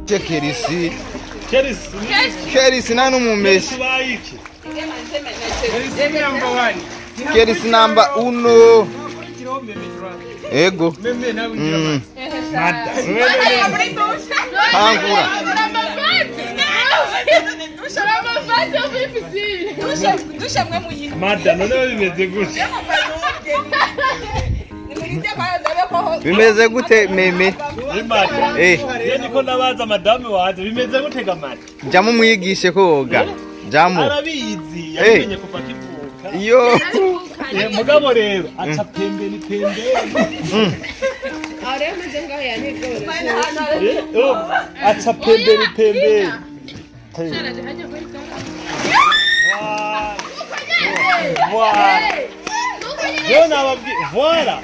Kerisi. Kerisi nanu mumeshi. Kerisi number 1. Ego. Mada. Angura. Mada, none bimeze gute? Bimeze gute meme? Niko nabaza madame waje bimeze gute gamana? Jamu mwigishe koga. Jamu. Arabizi yamenye kuva kivuka. Yo. Mugabo rero aca pembeni. Aremaze ngaho yanigora. Aca pembeni. Voilà.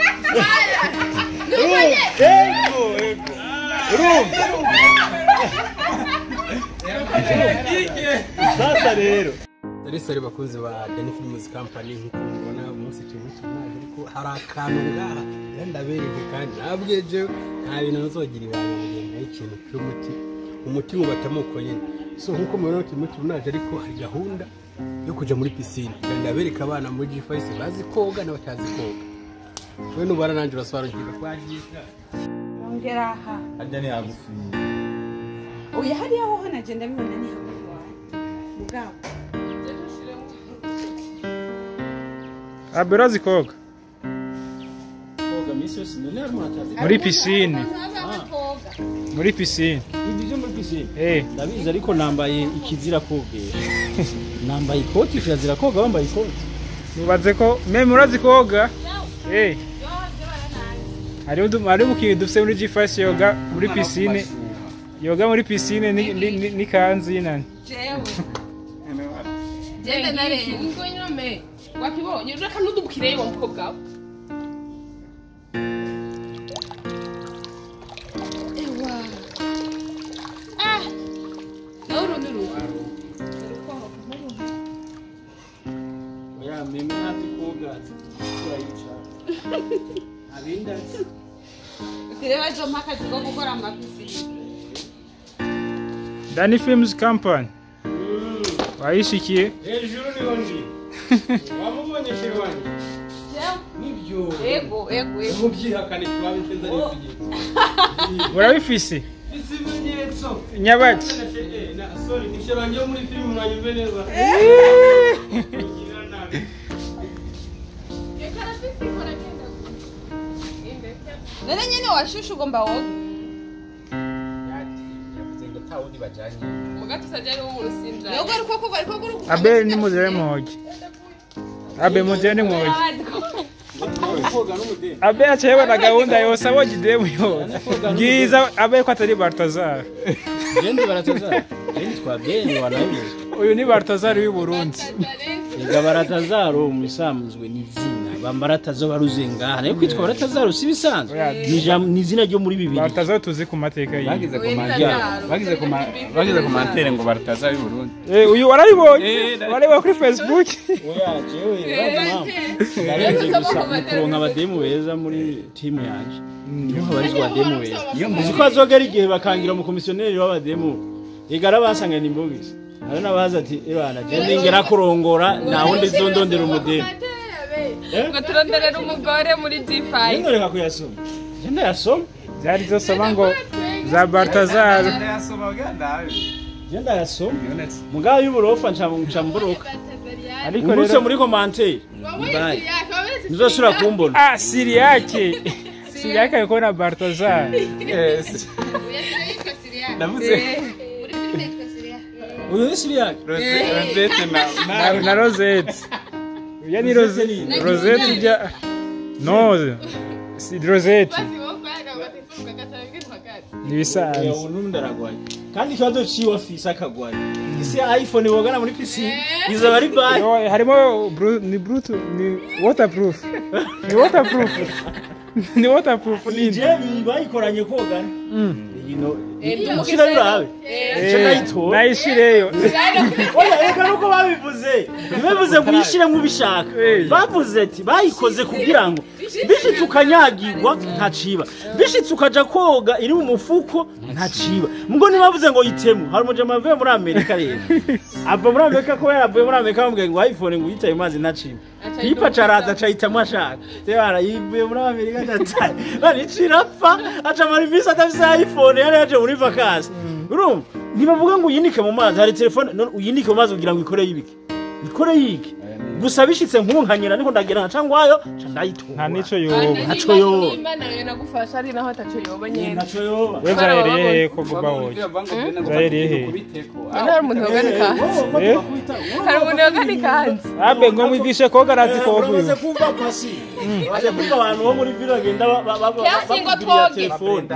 Sasa rero. Sari bakunzi ba Dani Films Company nkuko mubona umunsi cy'umucanaje ariko hari akantu ngaha ndabereke kandi nabweje nta bintu nazogira ibanga mugenda ikintu umuti mu batamuko nyine so nkuko mubona umuti unaje ariko hari gahunda yo kuja muri piscine ndabereka abana muri G5 bazi koga n'abatazi koga we nubara nanje urasobanukirwa kwagisha Ongera aha Ajya ni hagufi oya hari aho hana genda bibona ni hagufi wawe mugabo Aberazi koga misos none arumatazi muri piscine muri piscine ibyo muri piscine ndabizi ariko nambaye ikizira kogesha nambaye ikoti kirazira koga wambaye ikoti nubaze ko meme urazi koga hari mukiye dufite muri G5 yoga muri piscine muri piscine ni kanzu y'inani Jende nare ngo nyome wakibonye uraka nudubukire wa mukobwa ewa nuru oya meme nati koga turayica abinda Tireba jo maka zigo gukora amapisi Dani Films Company Waishikie hejuru niho ndi wamubonye shirwani nibyo ego mubyihakane twabiteza ari kugiye urabifise isibinyetso nyabaki sorry nishiranye muri film muranyumve neza Nene nyene washushu ugomba woge yavuze ngo tawundi bajanye Mugato sajari wo mu rusinda Yoga ariko Abe ni muzere mwoge Abe muzere mwoge Abe achewe na gahunda yose abogi demu yose Ngiza abe ko atari Baltazar Jendi Baltazar Jendi twa bene wanabizi Uyu ni Baltazar w'i Burundi Ega Baltazar umusamuzwe ni zina bambaratazo baruzenga nayo kwitwa Baltazar si bisanzwe ni izina ryo muri Bibiliya Baltazar tuzi ku mateka yi bagize komantere ngo Baltazar w'i Burundi uyu warayibonye wareba kuri Facebook oya jewe bazi mama kuronka abademu beza muri team yanje niho habarizwa abademu beza uzi ko azogera igihe bakangira mu komisioneri w'abademu igara basanga ni mbogisi hari nabaza ati ebana gende ngera kurongora naho ndizondondera umudemu ngo turonderera umugore muri G5 Ntoreka kuyasoma genda yasoma zari zosoma ngo za Baltazar genda yasoma mugabo y'uburofa ncamburuka ariko rero muri commentaire nizosura kumbona Siriake yuko na Baltazar Navuze uyu ni Siriake Rosette na Rosette uya ni Rosette ujya no si Rosette nibisanzwe unundi aragwaye kandi ikibazo ciwe afise akagwaye isi iPhone wogana muri PC izaba ari bye harimo ni Bluetooth ni waterproof ni waterproof ni je bayikoranye kogana Mushira birabe. Nayishireyo. Oya reka nuko babivuze. Bivuze kuyishire mu bishaka. Bavuze ati bayikoze kugira ngo bishitse ukanyagirwa ntaciba. Bishitse ukaja koga iri mu mufuko ntaciba. Mugo nibavuze ngo yitemu. Hari umujama avuye muri Amerika rero. Ava muri Amerika ko yaravuye muri Amerika bamubwiye ngo iPhone ngo yitaye mazi ntaciba. Yipa caraza cayitamo ashaka. Rero yivuye muri Amerika cyane. Bani cirapfa aca muri visa atafise iPhone yari yaje muri vacances. Urumva? Nibavuga ngo uyinike mu mazi hari telefone uyinike mu mazi kugira ngo ikore yibike. Ikore yiki. Gusa bishitse nkunkanyira niko ndagira cyangwayo candayitura. Nta nico yoba. Ntaco yoba. Imana yo nagufasha ari naho ataco yoba nyene. Ntaco yoba. We vyarereye ko guba woje. Vyarereye. Nta umuntu yoganika. Hari umuntu yoganika hanze. Abe ngo mwigishe koga razi ko Uramaze obuye. kumva pasi. Aje kumva abantu bo muri villa genda telefone.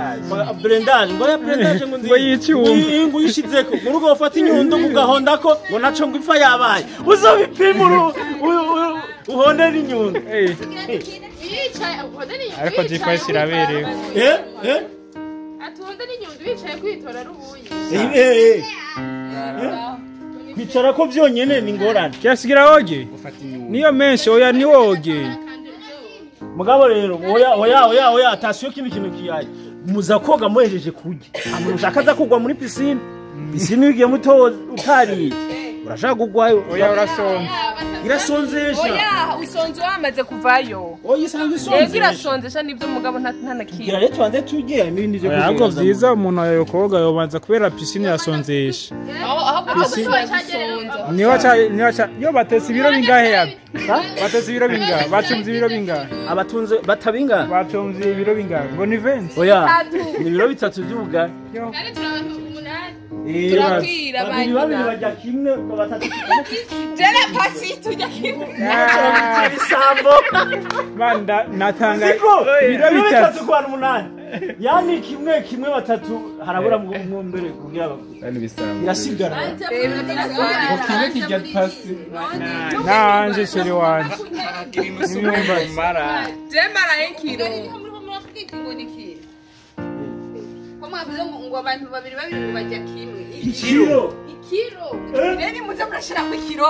Blendage ngo ya blendage ngo Ngo yicyuma. ngo yishizeko. Murugo ufata inyundo mugahondako ngo naco ngo ifa yabaye. Uzobipimuru uhonera inyundo. Ariko G5 irabereye. Atonda n'inyundo wicaye kwitora rubuye. Bicara ko vyonyene ni ngorane. Kyasigira oge. Niyo menshi oya ni woge. Mugabo rero oya atasiyo kintu kiyaye. Muza koga muhejeje kurya. Amuntu akaza kugwa muri piscine. Piscine yigiye muto utari. Urashaka kugwayo Oya urasonza. irasonzesha. Oya usonze wamaze kuvayo. Oya isanzwe Yego isonzesha. irasonzesha nibyo mugabo ntanakira. Gira rero tubanze tujye ibindi byo Oya ahubwo vyiza umuntu ayo koga yobanza kubera piscine yasonzesha. Niyo cha yo batese ibiro bingahe yabe? Batese ibiro bingahe? Bacumze ibiro bingahe? abatunze batabinga. Bacumze ibiro bingahe? Ngo ni 20. Oya ni biro bitatu by'ubugari. Turabwira babiri bajya kimwe batatu. Jere pasi tujya kimwe. Isambo. Banda natanga Biro bitatu kwa 8. Yani kimwe batatu harabura mu mbere kugira bakuru. Kandi bisamba. Irasigara. Kimwe kijya pasi. nanje sheri wanje. Mara. Jemara enkiro. Mwavuze ngo abantu babiri ngo bajya kimwe. Ikiro. Neni muze murashira ku kiro.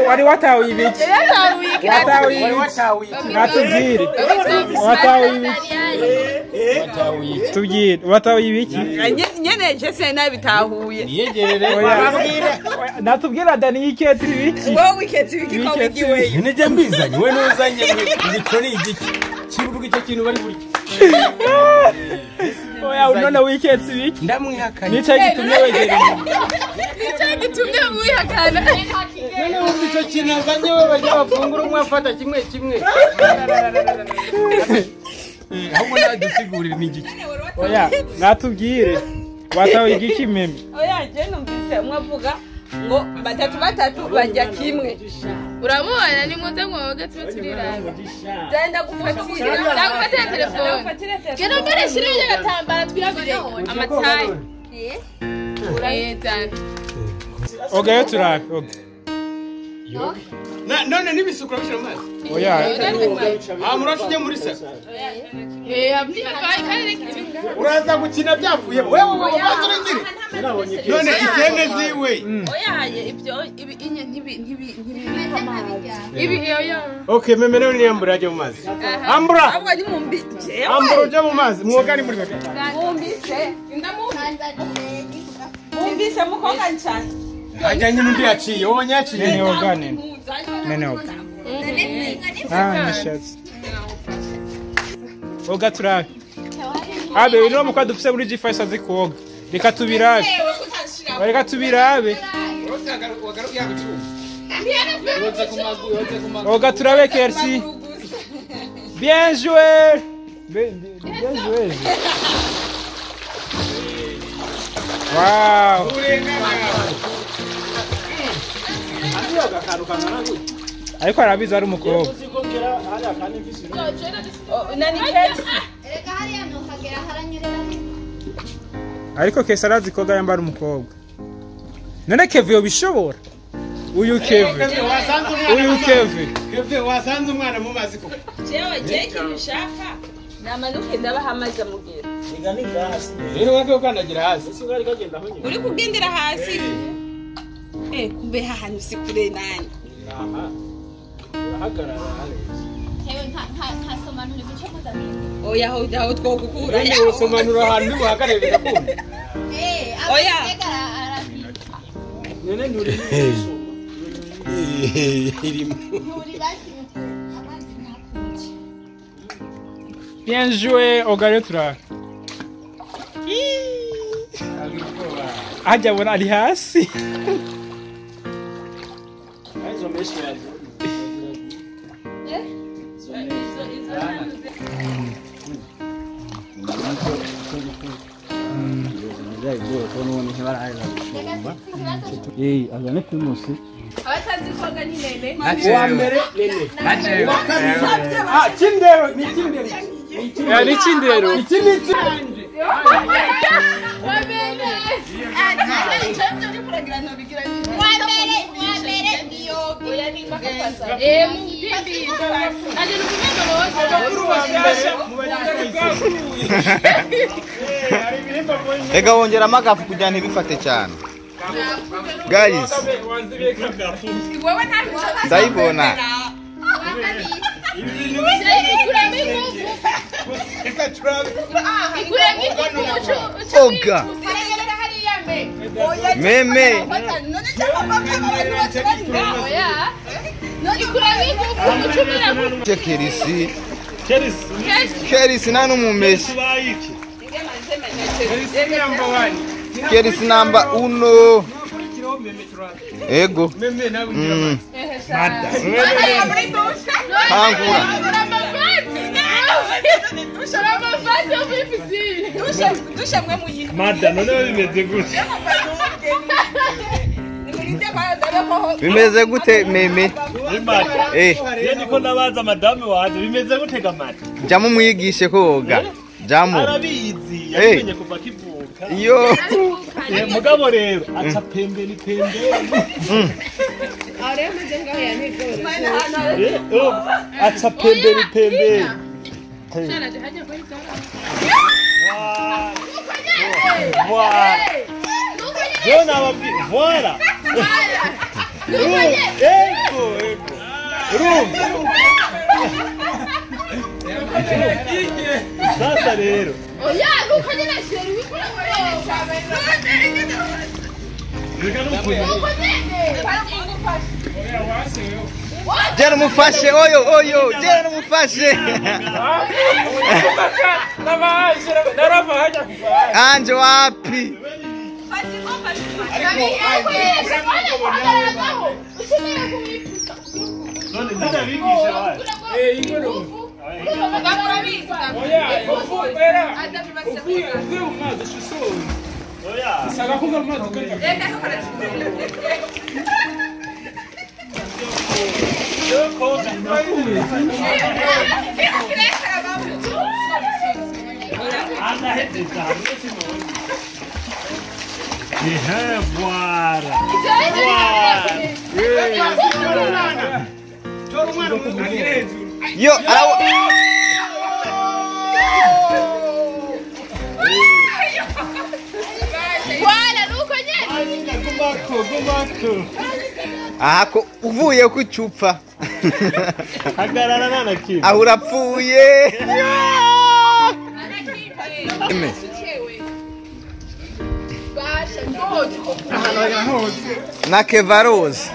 Wari watawe ibiki? Watawe ibiki? Natubwire. Watawe ibiki? Tubwire. Watawe ibiki? Nyene je se nabitahuye. Natubwira Dani iketi ibiki? Wowe iketi ibiki ko wigiwe. Nje mbizanye we nuzanye ngikora igiki kiburuga icyo kintu bari buri Oya unone wiketi ibiki? ndamwihakanye Nico gitumye wegera. Nicyo gitumye wihakana. none wumva icyo kintu azanye we bajya bafungura umwe afata kimwe ahubwo nadusigurira n'igiki Oya natubwire. Watawe igiki meme? Oya je numvise umwe avuga ngo batatu bajya kimwe. Uramubona ni muze mwoge tutiriraga. Zenda gufatira. Ndagufatira telefone. Gero mbere shire y'agatambara twirabire amatayi. Urayetana. Oga yo turabe. Oga. none nibisukura bishira amazi Oya. murashije muri sa Abdika kare kitinga. uraza gukina byavuye wewe baturengire none isene ziwe Oya ibyo inye ntibi Ibi yoyo. okay meme rero ni ambura ajya mu mazi ambura ahubwo ni mumbije. ambura ujya mu mazi mwoga ni muri bebe Mumbise. Mumbise mukoga cyane. ajyanye n'undi yaciye wowe nyaciye Nene oga nene. Nene oga. Nishatse. Oga turabe. Abe ino muka dufise muri G5 azi koga. Reka tubirabe. Reka tubirabe. Oga turabe Kersi. Bien joué. Bien joué. Wow. Ariko arabizi ari umukobwa. Nani kesi? Ariko Kesa arazi koga yambara umukobwa. None Kevin yobishobora? Uyu Kevin. Uyu Kevin. Kevin wasanze umwana mu mazi ko Jewe je kintu shaka. Namanuke ndabaha amazi amubwira. Ega ni gas. Rero wake ukandagira hasi. Singari kagenda aho nyine. uri kugendera hasi kumbe hahanu sikure nani Aha. Hagarara hale. Hewe nta somanura ibice mpuzamahanga. oya aho twogukura Rero usomanura ahantu buhagarare bigakunda. Oya. Nene nturi Irimo. Nturi basi amazi ntakunje. Bien joué Ogare Tura. Ajya bona ari hasi. Aizo meshi yazo. Azane primusi. Abatazi koga ni nene. Wa mbere nene. Chindero ni chindero. Ya ni Chindero. Ikindi cyanje. Ega wongera amagafu kugira ntibifate cyane. Guys. Ndayibona. Oga. Meme. Kerisi. Kerisi nanu mumesi. Kerisi number 1. Ego. Kangura. Mada none bimeze gute? Bimeze gute meme? Mada. Yeni ko nabaza madame waje bimeze gute gamata? Jamu mwigishe koga. Jamu. Arabizi yamenye kuva kivuka. Yo. Mugabo rero aca pembeni. Aca pembeni. Voilà. Sasa rero. Oya, Luka nyine ashira wikura Jana mufashe oyo jana mufashe. Anje wapi? Yo, Ako uvuye ku cupa. Hagarara nana kimwe. Aho urapfuye. Na Kevaroz.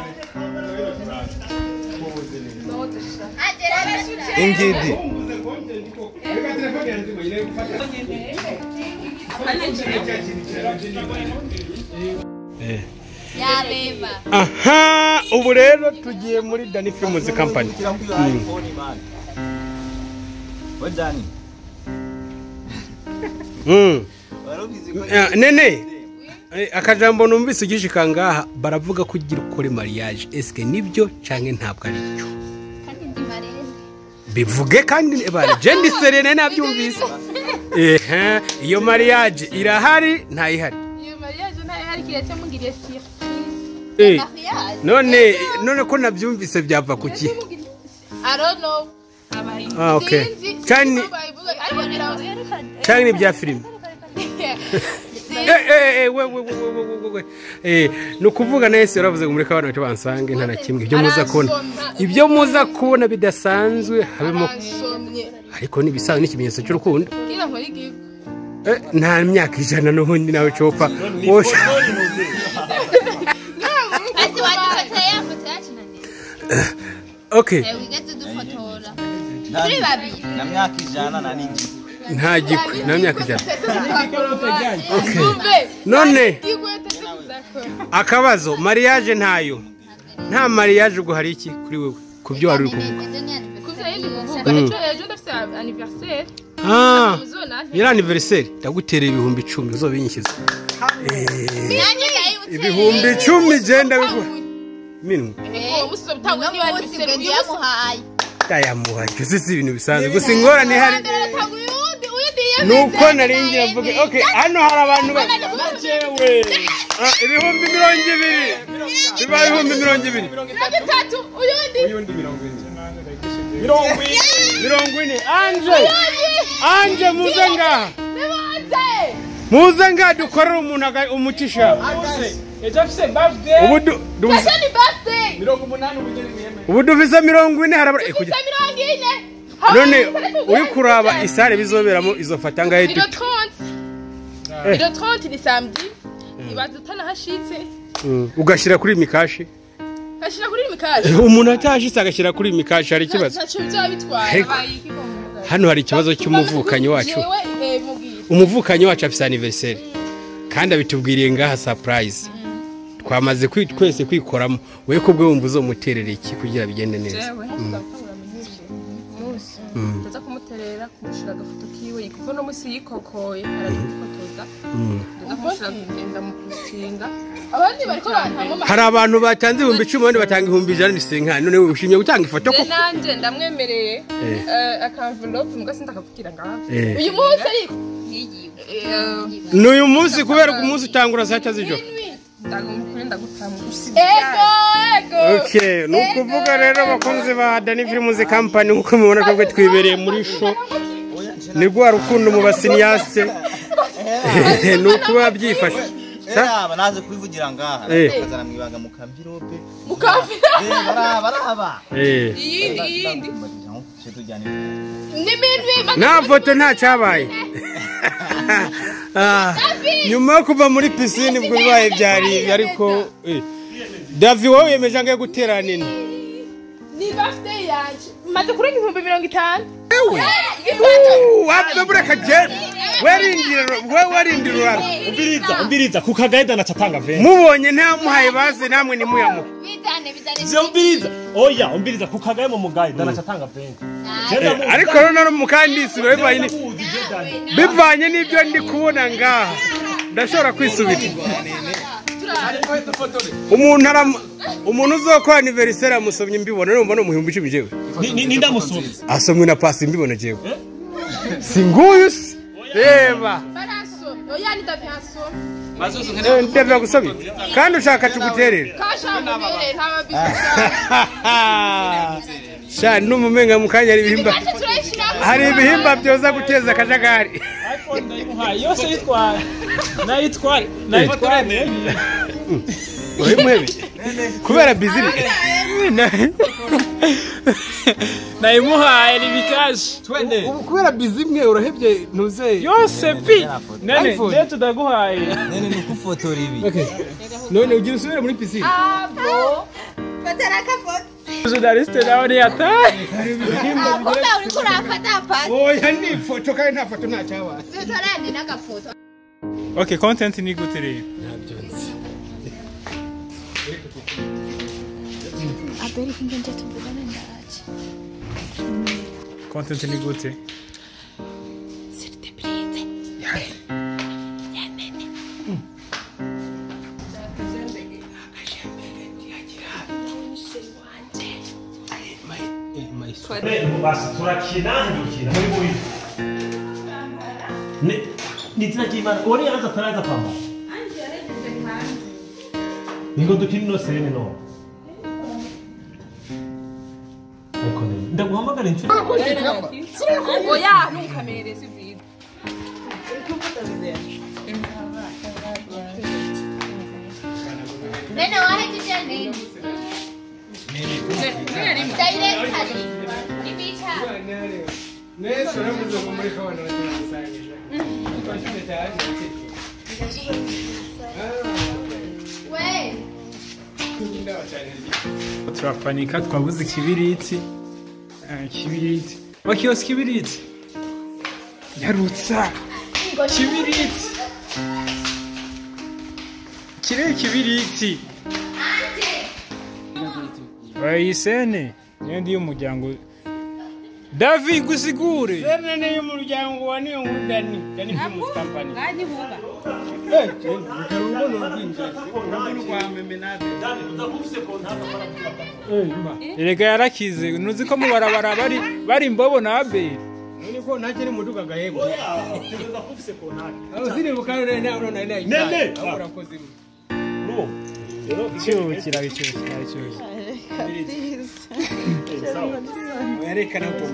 Ingidi. Yareba. Aha, ubu rero tugiye muri Dani Films Company. Nene. Akajambo numvise ugishika ngaha baravuga ko ugira ukore mariage. Eske nibyo canke ntabwo ari byo? Kandi ndi marene. Bivuge kandi bari Jendi Serene nabyumvise. Iyo mariage irahari ntayihari. Iyo mariage ntayihari kiretse mugiriye surprise. None ko nabyumvise byava kuki? I don't know. okay cyane cyane bya filime no kuvuga nese uravuze muri kabana cyo bansange nta na kimwe ibyo muza kubona bidasanzwe habemo ariko nibisanzwe n'ikimenyetso cy'urukundo nta myaka ijana n'ubundi nawe copa okay na myaka ijana na n'igi nta gikwe na myaka ijana none akabazo mariage ntayo nta mariage ubwo hari iki kuri wewe kubyo wari uri kuvuga yari anniversaire ndagutereye ibihumbi 10 uzobinyishiza ibihumbi 10 genda biguha minwe yamuhaye sisi ibintu bisanzwe gusa ingorane hari nuko naringira mvuge okay hano hari abantu bajewe ibihumbi 200 biba ibihumbi 200 uyundi 40 anje muzanga dukorera umuntu umucisha ubu dufise 40 harabura none uri kuraba isare bizoberamo izofata ngahe iro 30 ni samedi ibazutana hashitse ugashira kuri mikashi umuntu atashitse agashira kuri mikashi hari kibazo hano hari ikibazo cy'umuvukanyi wacu umuvukanyi wacu afise anniversaire kandi abitubwiriye ngaha surprise twamaze twese kwikoramo we ko bwe wumva uzomuterera iki kugira bigende neza ndaza kumuterera kumushira agafoto kiwe kuko no musi yikokoye aradufotoza ndaza kumushira kugenda mu kusinga abandi bariko bantamo hari abantu batanze 10,000 abandi batanga 100,000 nisenka none we ushimye gutanga ifoto ko nanje ndamwemereye akanvelope mugasi ndakavukira ngaha uyu munsi ariko n'uyu munsi kubera ko umunsi utangura saa 7 z'ijoro okay nukuvuga rero bakunze ba Dani Films Company uko mubona ko twibereye muri show ni gwa rukundo mu basiniyaste nuko babyifashe aba naze kubivugira ngaha kazana mwibaga mu kamvirope baraba iyindi nta foto nta cyabaye nyuma kuva muri piscine ubwo bibaye byari ariko Davi wowe yemeje ngiye gutera nini ni birthday yanje maze kurenga 50. wapfe bureka je werindira umbiriza kukagaida na chatanga vene mubonye nta muhaye baze namwe ni muyamu umbiriza oya umbiriza kukagaye mu mugaida na chatanga vene ariko rero mukandisi bivanye n'ibyo ndi kubona ngaha ndashobora kwisubira umuntu uzokora anniversaire amusomye mbibona numva no muhimbi 10 jewe ni ndamusomye asomwe na pasi mbibona jewe singuyu reba oya ni Davi ndabya gusomye kandi ushaka tuguterera sha numumenga mukanya hari ibihimba byoza guteza akajagari iPhone ndayimuhaye yose yitwara nayitware oye muhebi kubera busy nayimuhaye ni bikaje twende kubera busy mwe urahebye ntuze yose pi nene je tudaguhaye nene ni kufotora ibi okay none ugira usubire muri piscine fatara kafoto journaliste nawe ni atari kumbe uri kurafata pasi oya ni foto kandi nta foto nta cyabaye tutarandi n'agafoto okay content ni gute rero aberi kingenje tuvugana ndaje content ni gute surprise basi turakina muri muri nizina kimana ori araza taraza pamba anje areje hanze ningo dukini no serene no ndaguhamagara inshuro oya ntukamereze ibintu nene wahejeje nini directly ibicha Nese uramuze ngo muri kabana basangisha. Twashite cyane. turapanika twabuze ikibiriti wakiyose ikibiriti yarutsa ikibiriti kirere ikibiriti bayisene niyo ndi y'umuryango David gusigure sene ne y'umuryango wa niyo nkuru Dani Films Company ngani huba erega yarakize nuzi ko mubarabara bari imbobo na abeli Niko ntakiri muduga gahego. Abo ziri bukare na urona ina. Nene. Urakoze. no cyukira Yerekana ko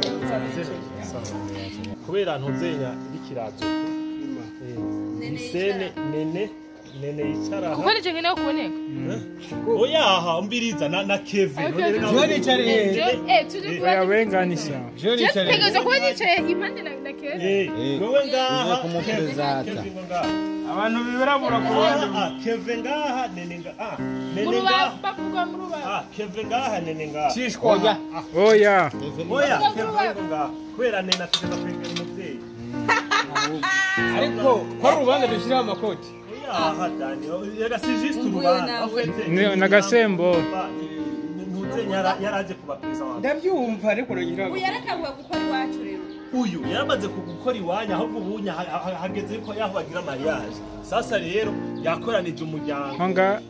kubera ntuzenya ibikirazo nene yicara kuko nije nkeneye kuboneka oyaha umbiriza na Kevin Joni cyane. tuje yabenganisha Joni cyane. tegeza kuba nicaye impande na Kevin wewe ngaha kumuperezata abantu bibirabura ku ruhande Kevin ngaha nene ngaha nene muruba ngaha bavuga muruba Kevin ngaha nene ngaha Shishwa. oya Kevin ngaha kubera nene ategeza kwegera umubyeyi Ariko kwa rubanda dushiraho amakoti. oyaha Dani yega si juste urubanda na gasembo ntuzenya yaraje kubapeza wanjye Ndabyumva ariko nogira. uyarakabuye gukora iwacu rero uyu yaramaze gukora iwanya ahubwo ubunya hageze ko yaho bagira mariage sasa rero yakoranije umuryango honga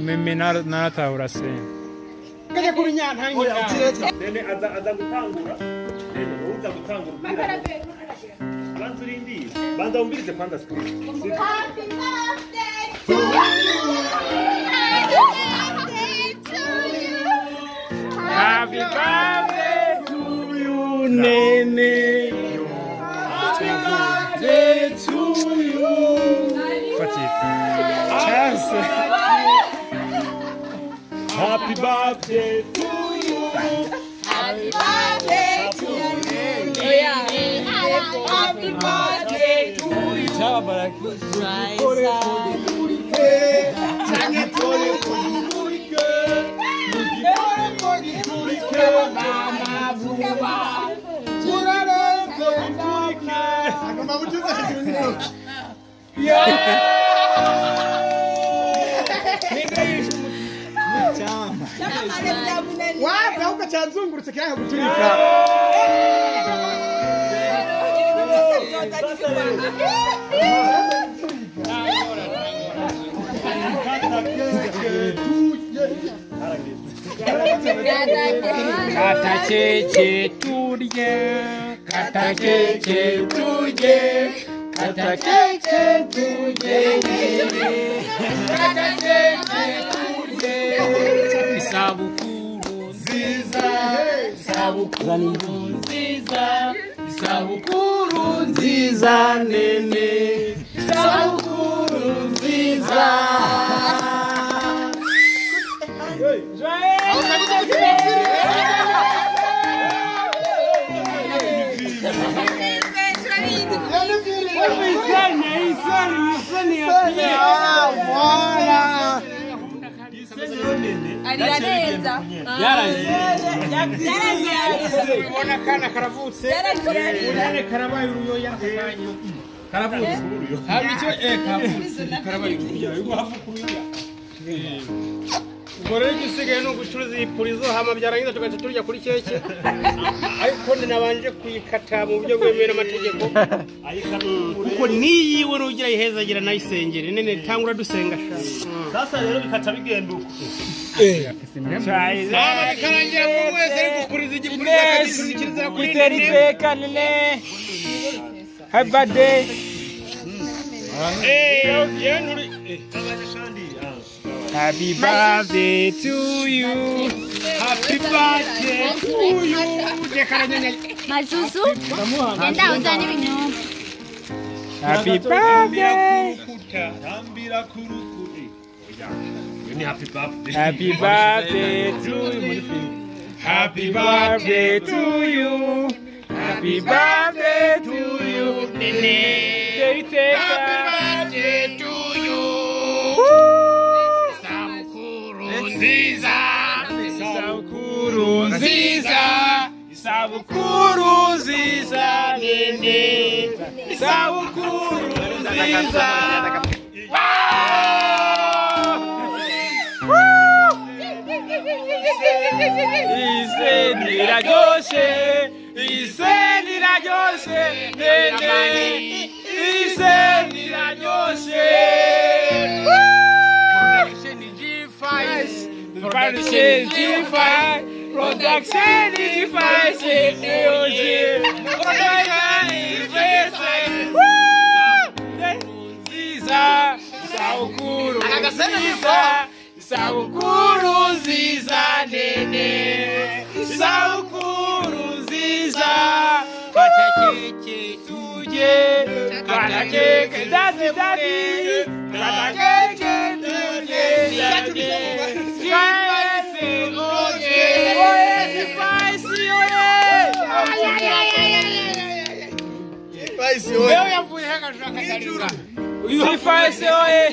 meme naratahura se Kaje kuri nyantangira. nene aza gutangura nene uza gutangura bantu rindi banza umbirize kwanda siku happy birthday happy birthday to you nene happy birthday to you Fatih chance happy birthday to you happy birthday to you happy birthday to you Wapi ukachazungurutse kiranga guturika. kata keke turye kata keke turye kata keke turye kata keke turye isabukuru nziza isabukuru nziza isabukuru nziza nene isabukuru nziza ariraneza Ubona kana karavutse. Urane karabaye uruyoya kanyu. Karavutse. Habi cyo kavutse karabaye uruyoya. Ubu hafu kuruyoya. Ubwo rero igisigaye no gucuruza ipurizo hama byarangiza tugaca turya kuri keke. Ariko nabanje kuyikata mu buryo bwemera amategeko. Kuko niyiwe rugira ihezagira nayisengere nene tangura dusenga sha. sasa rero bikaca bigenda uko Karangira ngo wese ari gukuriza igipurizo akagishyikiriza kuri iteka nene happy birthday happy birthday to you Happy birthday to you. Dekaranya. Mazuzu. Enda uzane ibinyoma. Happy birthday. Rambira kurukuri. Oya. Ni happy birthday. Happy birthday to you. Happy birthday to you. Happy birthday to you. Nene. Happy birthday to you. Sabukuru nziza. Sabukuru nziza. Sabukuru nziza nene. Sabukuru nziza. Niraryoshe, niraryoshe, nene, niraryoshe. Production G5, production G5, production G5, Sabukuru nziza, sabukuru nziza nene. Sabukuru nziza, kata keke tuje, kata keke dadi, kata keke tuje, Spicy oye, Spicy oye. Leo yavuye hanga tunakatarira. Spicy oye.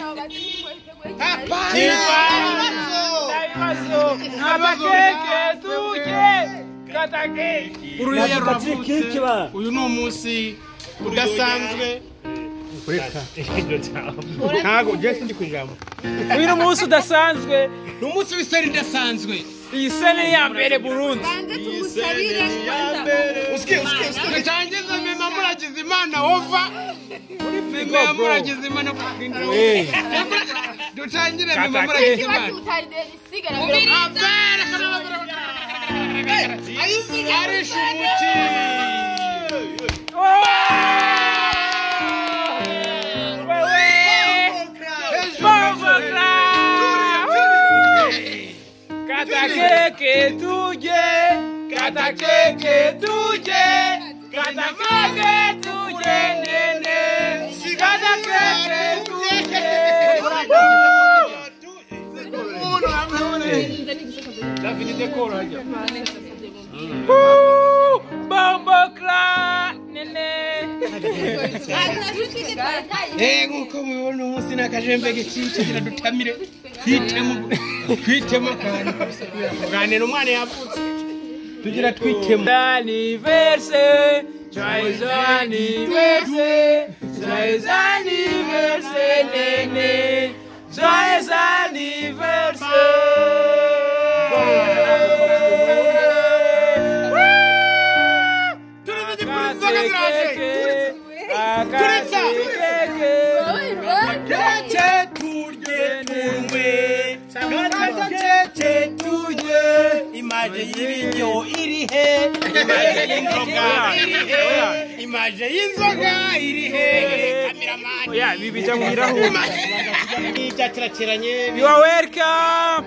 Uyu ni umunsi udasanzwe. Ntago ugeze ndi kujamo. Uyu ni umunsi udasanzwe. Ni umunsi w'iseri idasanzwe. Iyi sene ya mbere Burundi. Usikie. Tutangiza mema muragize Imana ova. Mema muragize Imana kurinda. Dutangire mema muragize Imana. Arishi muti. Kata keke tuje, kata keke tuje, kata keke tuje nene, kata keke tuje. David dekora aja. Bombo kla nene. Nkuko mubona umunsi nakajembe gicince kiradutamire. Kwitemo kandi kuganira umwana yavutse tugira twitemo anniversaire joyeux anniversaire joyeux anniversaire nene joyeux anniversaire Imaje y'ibinyo irihe, imaje y'inzoga irihe, imaje y'inzoga irihe, cameraman. Oya, bibija mwiraho. Ija kirakeranye. You are welcome.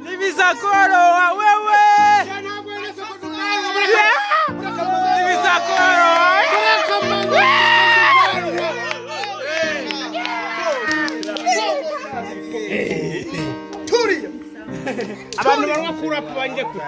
Libizakoro wewe. Libizakoro. Abantu barwa kura panje kura.